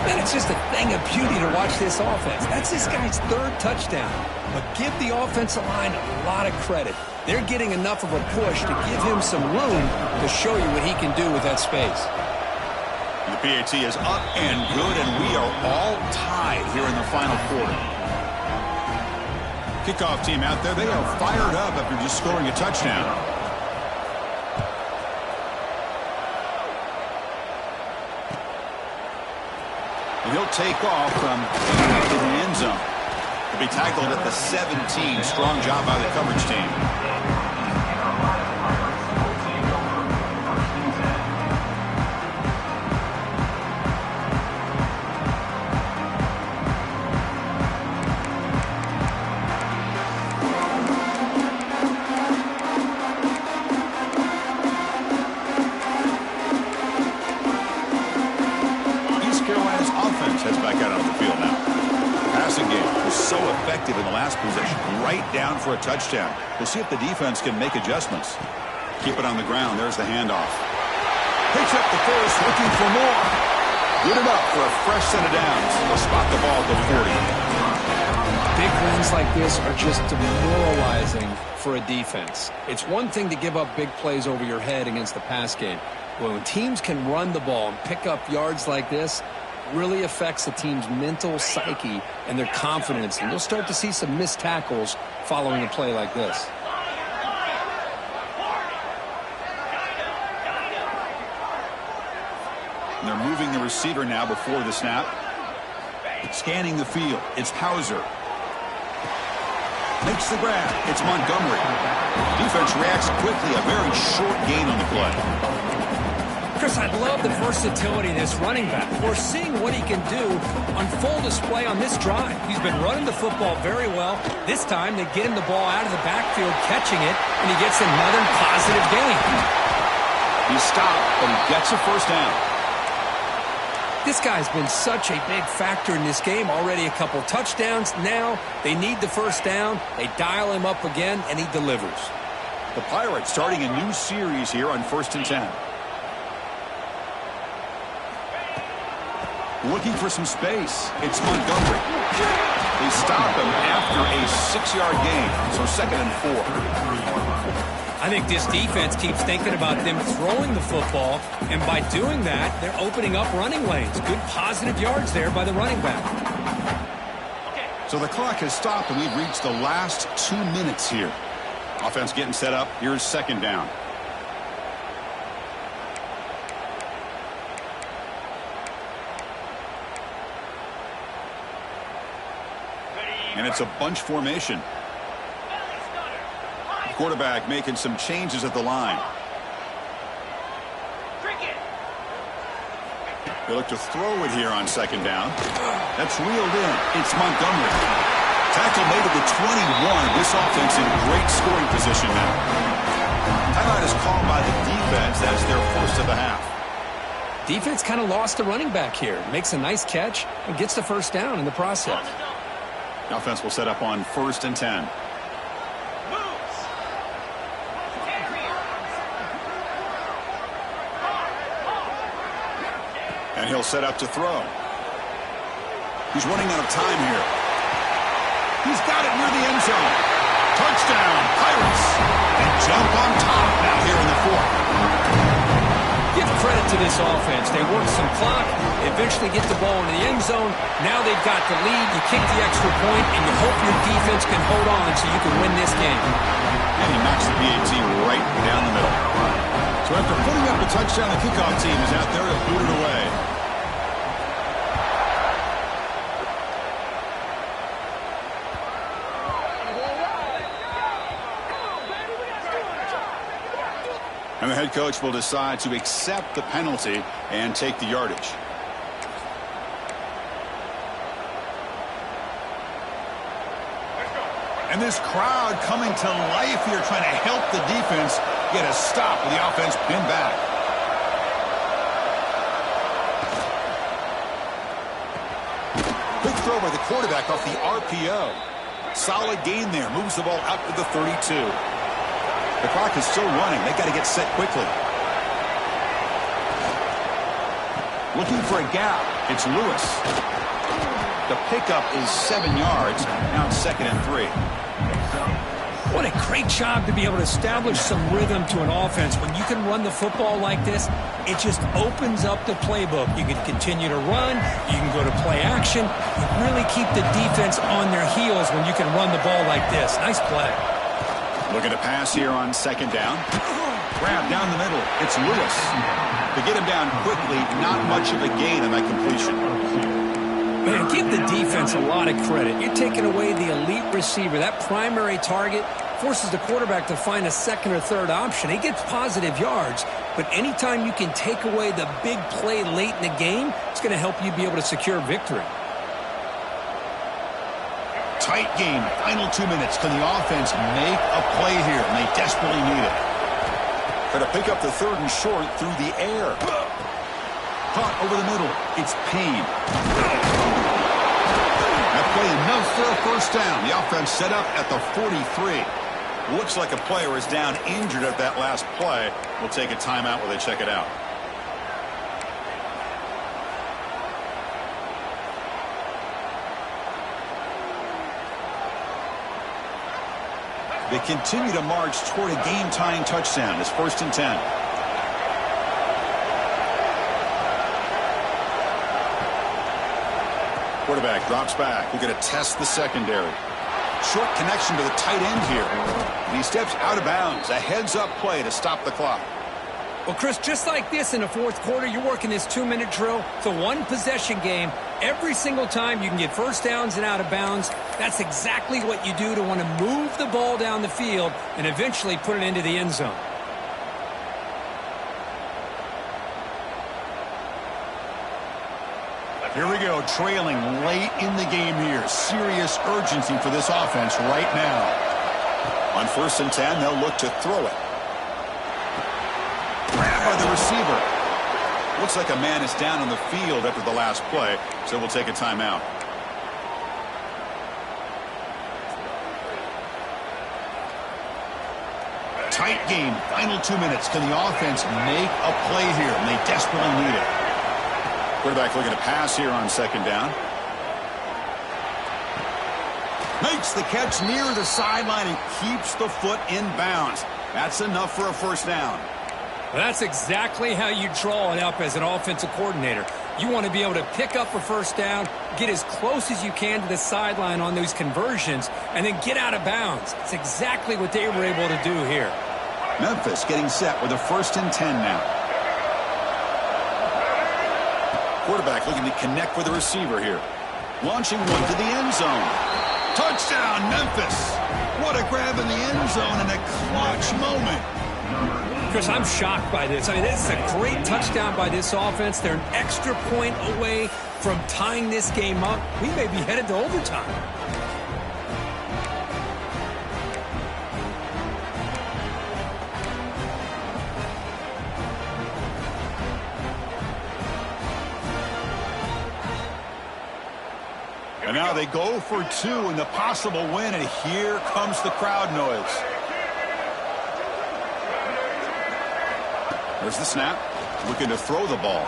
[SPEAKER 2] Man, it's just a thing of beauty to watch this offense. That's this guy's 3rd touchdown. But give the offensive line a lot of credit. They're getting enough of a push to give him some room to show you what he can do with that space.
[SPEAKER 1] The PAT is up and good, and we are all tied here in the final quarter. Kickoff team out there, they are fired up after just scoring a touchdown. And he'll take off from in the end zone. He'll be tackled at the 17. Strong job by the coverage team. Heads back out on the field now. Passing game was so effective in the last possession. Right down for a touchdown. We'll see if the defense can make adjustments. Keep it on the ground. There's the handoff. Picks up the first, looking for more. Good enough for a fresh set of downs. They'll spot the ball at the 40.
[SPEAKER 2] Big wins like this are just demoralizing for a defense. It's one thing to give up big plays over your head against the pass game. But when teams can run the ball and pick up yards like this, really affects the team's mental psyche and their confidence. And you'll start to see some missed tackles following a play like this.
[SPEAKER 1] And they're moving the receiver now before the snap. Scanning the field. It's Hauser. Makes the grab. It's Montgomery. Defense reacts quickly. A very short gain on the play.
[SPEAKER 2] Chris, I love the versatility of this running back. We're seeing what he can do on full display on this drive. He's been running the football very well. This time, they get him the ball out of the backfield, catching it, and he gets another positive gain.
[SPEAKER 1] He stopped, but he gets a first down.
[SPEAKER 2] This guy's been such a big factor in this game. Already a couple touchdowns. Now, they need the first down. They dial him up again, and he delivers.
[SPEAKER 1] The Pirates starting a new series here on 1st and 10. Looking for some space. It's Montgomery. They stop him after a 6-yard gain, so 2nd and 4.
[SPEAKER 2] I think this defense keeps thinking about them throwing the football, and by doing that, they're opening up running lanes. Good positive yards there by the running back.
[SPEAKER 1] So the clock has stopped, and we've reached the last 2 minutes here. Offense getting set up. Here's 2nd down. And it's a bunch formation. Quarterback making some changes at the line. They look to throw it here on second down. That's reeled in. It's Montgomery. Tackle made at the 21. This offense in great scoring position now. Timeout is called by the defense. That's their first of the half.
[SPEAKER 2] Defense kind of lost the running back here. Makes a nice catch and gets the first down in the process.
[SPEAKER 1] The offense will set up on 1st and 10. And he'll set up to throw. He's running out of time here. He's got it near the end zone. Touchdown, Pirates. They jump on top now here in the 4th.
[SPEAKER 2] Give credit to this offense. They work some clock, eventually get the ball into the end zone. Now they've got the lead. You kick the extra point, and you hope your defense can hold on so you can win this game.
[SPEAKER 1] And he knocks the PAT right down the middle. So after putting up a touchdown, the kickoff team is out there to boot it away. And the head coach will decide to accept the penalty and take the yardage. And this crowd coming to life here, trying to help the defense get a stop with the offense pinned back. Quick throw by the quarterback off the RPO. Solid gain there. Moves the ball out to the 32. The clock is still running. They've got to get set quickly. Looking for a gap. It's Lewis. The pickup is 7 yards. Now it's 2nd and 3.
[SPEAKER 2] What a great job to be able to establish some rhythm to an offense. When you can run the football like this, it just opens up the playbook. You can continue to run. You can go to play action. You really keep the defense on their heels when you can run the ball like this. Nice play.
[SPEAKER 1] Looking to pass here on 2nd down. Grab down the middle. It's Lewis. To get him down quickly, not much of a gain on that completion.
[SPEAKER 2] Man, give the defense a lot of credit. You're taking away the elite receiver. That primary target forces the quarterback to find a 2nd or 3rd option. He gets positive yards, but anytime you can take away the big play late in the game, it's going to help you be able to secure victory.
[SPEAKER 1] Tight game. Final 2 minutes. Can the offense make a play here? And they desperately need it. Going to pick up the 3rd and short through the air. Caught over the middle. It's Payne. That play enough for a 1st down. The offense set up at the 43. Looks like a player is down injured at that last play. We'll take a timeout while they check it out. They continue to march toward a game-tying touchdown. It's 1st and 10. Quarterback drops back. We're going to test the secondary. Short connection to the tight end here. And he steps out of bounds. A heads-up play to stop the clock.
[SPEAKER 2] Well, Chris, just like this in the 4th quarter, you're working this 2-minute drill. It's a one-possession game. Every single time you can get 1st downs and out of bounds. That's exactly what you do to want to move the ball down the field and eventually put it into the end zone.
[SPEAKER 1] Here we go, trailing late in the game here. Serious urgency for this offense right now. On 1st and 10, they'll look to throw it. Grab by the receiver. Looks like a man is down on the field after the last play, so we'll take a timeout. Tight game, final 2 minutes. Can the offense make a play here? And they desperately need it. Quarterback looking to pass here on 2nd down. Makes the catch near the sideline and keeps the foot in bounds. That's enough for a 1st down.
[SPEAKER 2] Well, that's exactly how you draw it up as an offensive coordinator. You want to be able to pick up a 1st down, get as close as you can to the sideline on those conversions, and then get out of bounds. It's exactly what they were able to do here.
[SPEAKER 1] Memphis getting set with a 1st and 10 now. Quarterback looking to connect with the receiver here. Launching one to the end zone. Touchdown, Memphis. What a grab in the end zone and a clutch moment.
[SPEAKER 2] Chris, I'm shocked by this. I mean, this is a great touchdown by this offense. They're an extra point away from tying this game up. We may be headed to overtime.
[SPEAKER 1] And now they go for two in the possible win, and here comes the crowd noise. There's the snap, looking to throw the ball.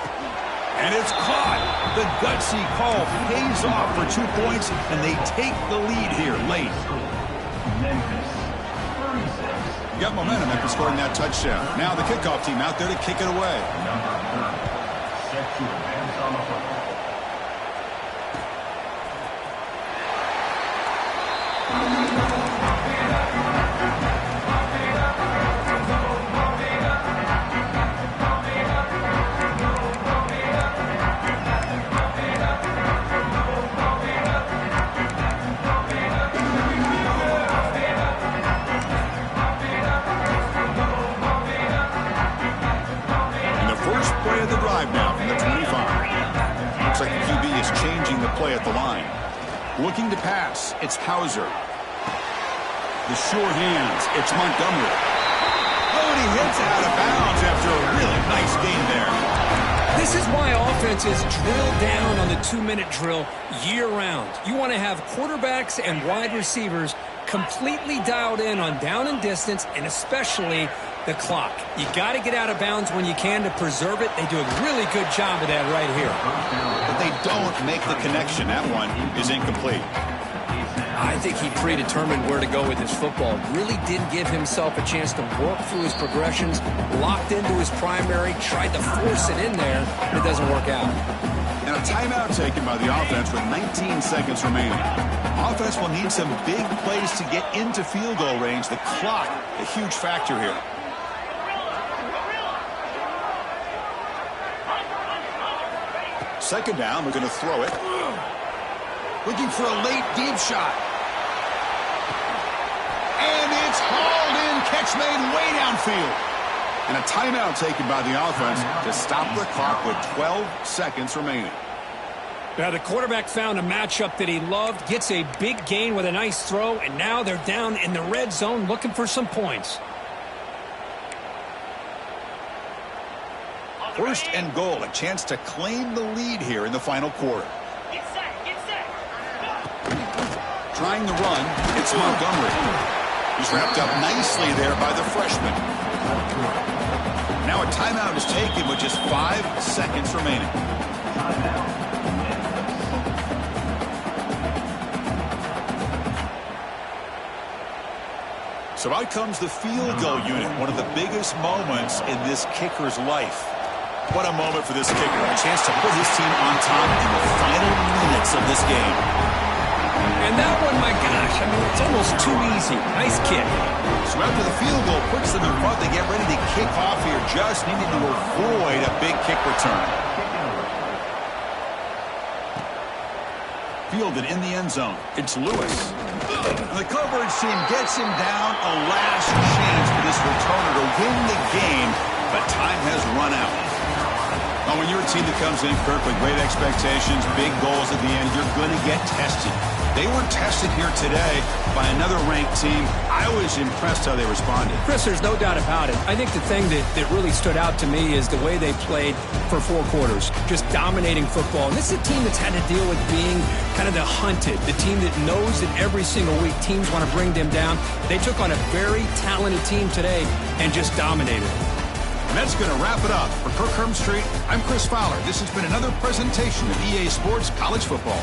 [SPEAKER 1] And it's caught. The gutsy call pays off for 2 points, and they take the lead here late. You got momentum after scoring that touchdown. Now the kickoff team out there to kick it away.
[SPEAKER 3] Set to advance on the football.
[SPEAKER 1] Looking to pass, it's Hauser. The sure hands, it's Montgomery. Oh, and he hits out of bounds after a really nice game there.
[SPEAKER 2] This is why offenses drill down on the 2-minute drill year-round. You want to have quarterbacks and wide receivers completely dialed in on down and distance, and especially the clock. You got to get out of bounds when you can to preserve it. They do a really good job of that right here.
[SPEAKER 1] But they don't make the connection. That one is incomplete.
[SPEAKER 2] I think he predetermined where to go with his football. Really didn't give himself a chance to work through his progressions, locked into his primary, tried to force it in there, but it doesn't work out.
[SPEAKER 1] And a timeout taken by the offense with 19 seconds remaining. Offense will need some big plays to get into field goal range. The clock, a huge factor here. Second down, we're going to throw it. Looking for a late deep shot. And it's hauled in, catch made way downfield. And a timeout taken by the offense to stop the clock with 12 seconds remaining.
[SPEAKER 2] Now the quarterback found a matchup that he loved, gets a big gain with a nice throw, and now they're down in the red zone looking for some points.
[SPEAKER 1] First and goal, a chance to claim the lead here in the final quarter.
[SPEAKER 4] Get set, get set.
[SPEAKER 1] Trying the run, it's Montgomery. He's wrapped up nicely there by the freshman. Now a timeout is taken with just 5 seconds remaining. So out comes the field goal unit, one of the biggest moments in this kicker's life. What a moment for this kicker. A chance to put his team on top in the final minutes of this game.
[SPEAKER 2] And that one, my gosh, I mean, it's almost too easy. Nice kick.
[SPEAKER 1] So after the field goal puts them in front, they get ready to kick off here. Just needed to avoid a big kick return. Fielded in the end zone. It's Lewis. And the coverage team gets him down. A last chance for this returner to win the game, but time has run out. Well, when you're a team that comes in, Kirk, with great expectations, big goals at the end, you're going to get tested. They were tested here today by another ranked team. I was impressed how they responded.
[SPEAKER 2] Chris, there's no doubt about it. I think the thing that really stood out to me is the way they played for 4 quarters, just dominating football. And this is a team that's had to deal with being kind of the hunted, the team that knows that every single week teams want to bring them down. They took on a very talented team today and just dominated.
[SPEAKER 1] And that's going to wrap it up. For Kirk Herbstreit, I'm Chris Fowler. This has been another presentation of EA Sports College Football.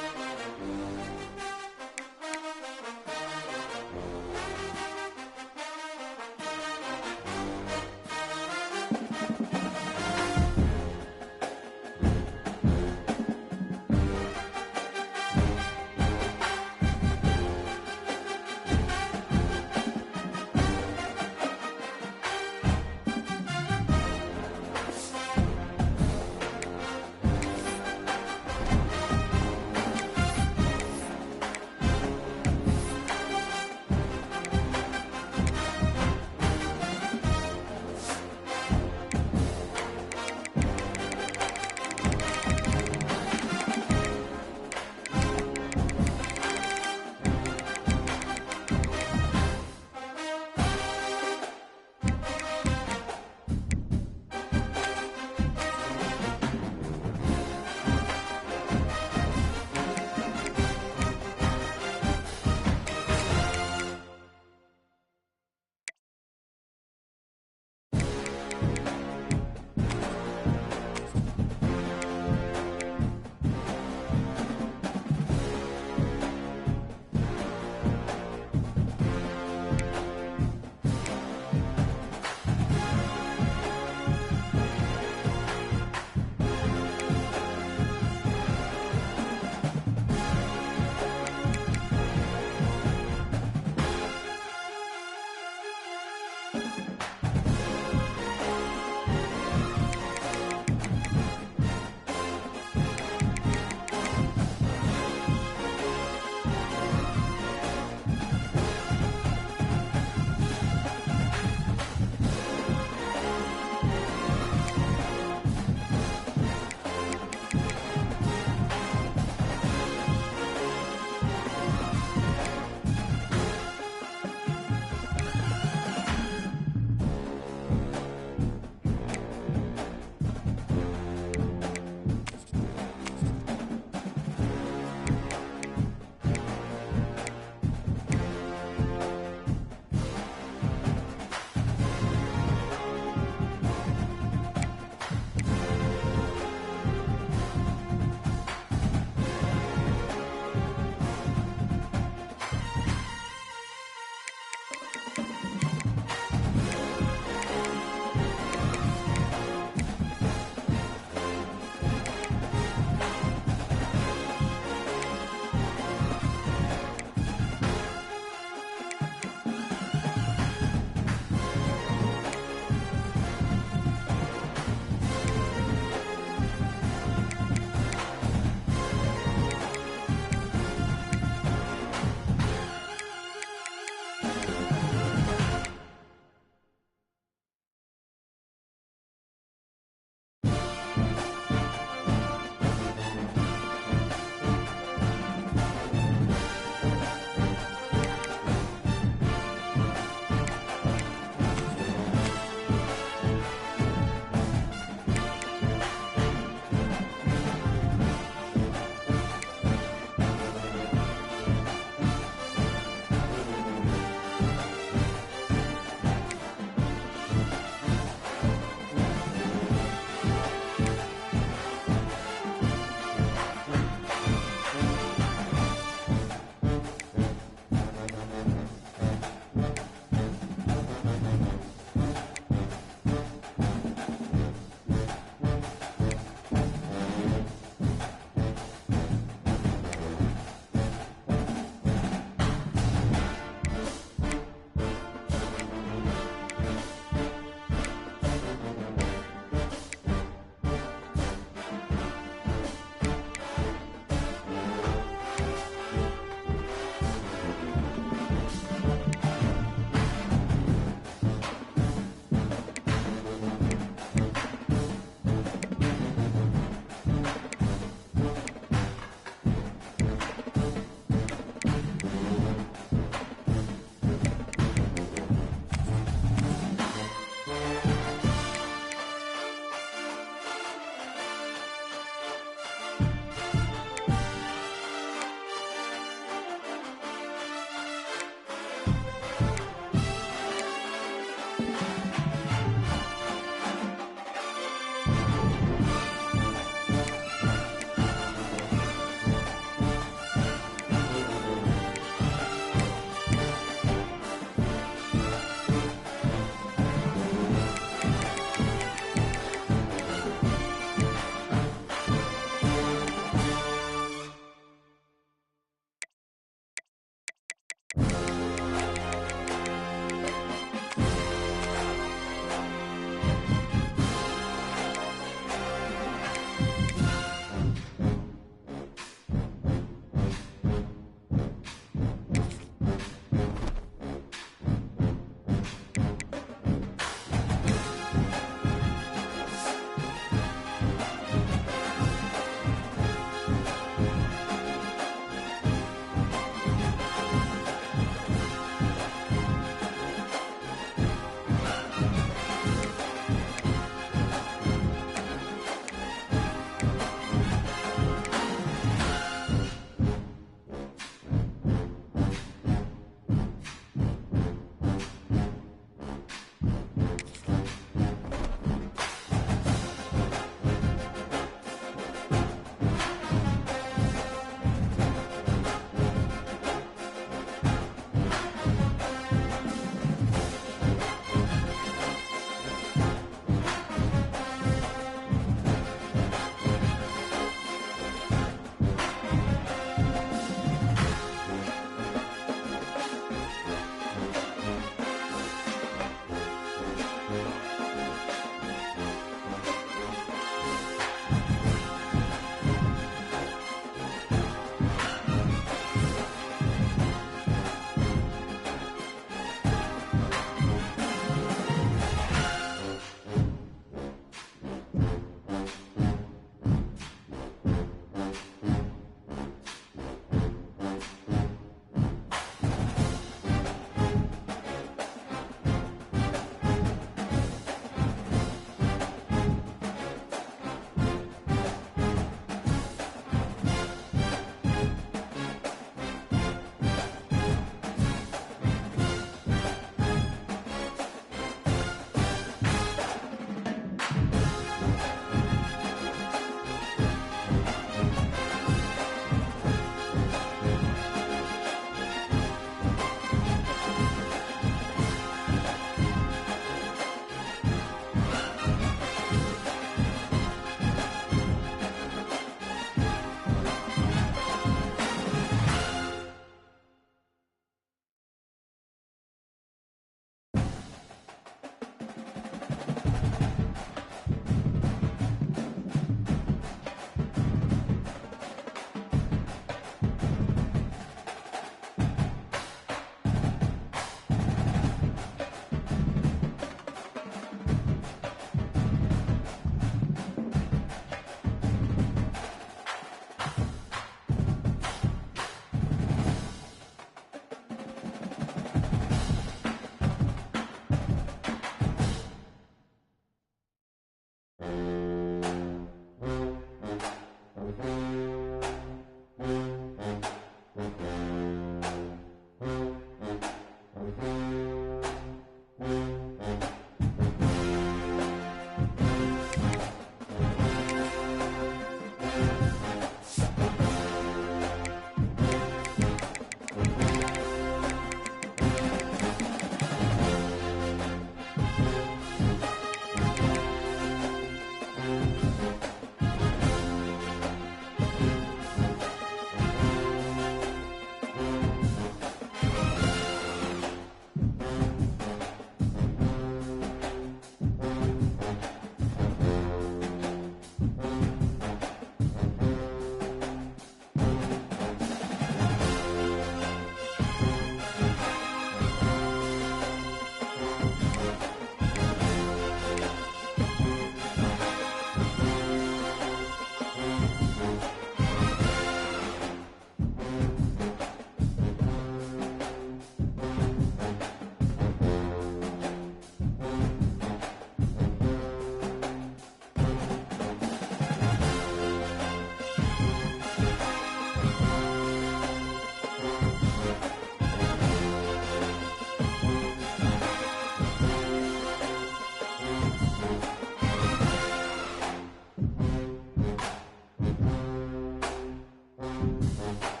[SPEAKER 1] it.